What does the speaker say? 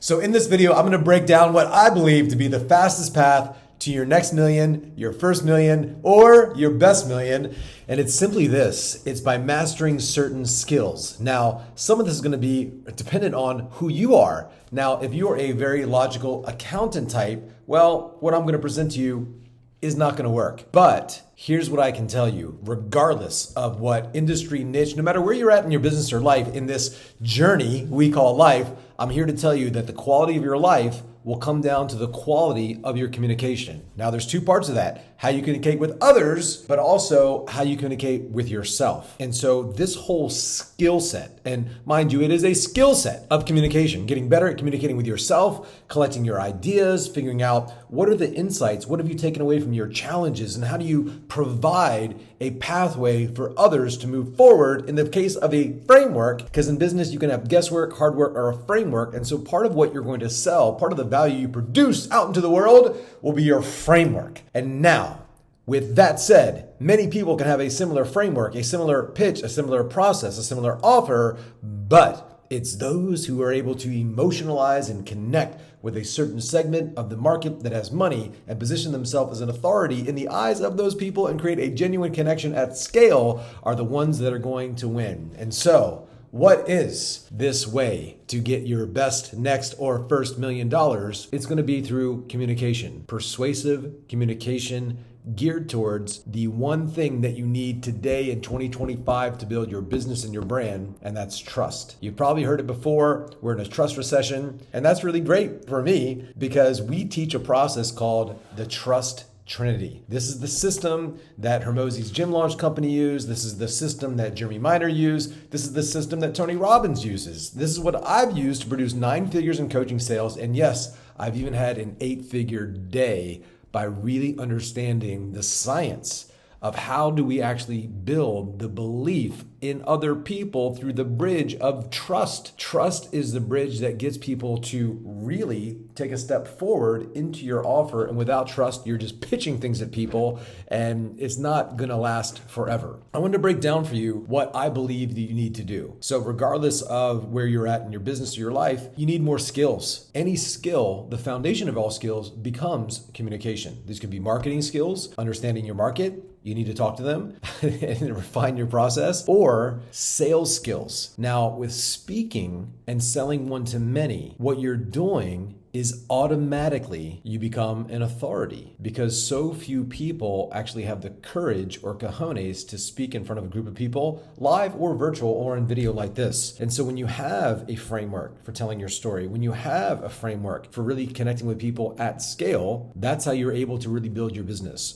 So in this video, I'm going to break down what I believe to be the fastest path to your next million, your first million, or your best million. And it's simply this. It's by mastering certain skills. Now, some of this is going to be dependent on who you are. Now, if you are a very logical accountant type, well, what I'm going to present to you is not going to work. But here's what I can tell you, regardless of what industry niche, no matter where you're at in your business or life in this journey we call life, I'm here to tell you that the quality of your life will come down to the quality of your communication. Now, there's two parts of that, how you communicate with others, but also how you communicate with yourself. And so this whole skill set, and mind you, it is a skill set of communication, getting better at communicating with yourself, collecting your ideas, figuring out what are the insights, what have you taken away from your challenges, and how do you provide a pathway for others to move forward in the case of a framework, because in business you can have guesswork, hard work, or a framework. And so part of what you're going to sell, part of the value you produce out into the world will be your framework. And now, with that said, many people can have a similar framework, a similar pitch, a similar process, a similar offer, but it's those who are able to emotionalize and connect with a certain segment of the market that has money and position themselves as an authority in the eyes of those people and create a genuine connection at scale are the ones that are going to win. And so, what is this way to get your best, next, or first $1 million? It's going to be through communication, persuasive communication geared towards the one thing that you need today in 2025 to build your business and your brand, and that's trust. You've probably heard it before. We're in a trust recession, and that's really great for me because we teach a process called the Trust Trinity. This is the system that Hormozi's Gym Launch Company used. This is the system that Jeremy Miner used. This is the system that Tony Robbins uses. This is what I've used to produce 9 figures in coaching sales. And yes, I've even had an 8-figure day by really understanding the science of how do we actually build the belief in other people through the bridge of trust. Trust is the bridge that gets people to really take a step forward into your offer. And without trust, you're just pitching things at people and it's not going to last forever. I wanted to break down for you what I believe that you need to do. So regardless of where you're at in your business or your life, you need more skills. Any skill, the foundation of all skills becomes communication. These could be marketing skills, understanding your market. You need to talk to them and refine your process, or sales skills. Now, with speaking and selling one to many, what you're doing is automatically you become an authority because so few people actually have the courage or cojones to speak in front of a group of people, live or virtual or in video like this. And so when you have a framework for telling your story, when you have a framework for really connecting with people at scale, that's how you're able to really build your business.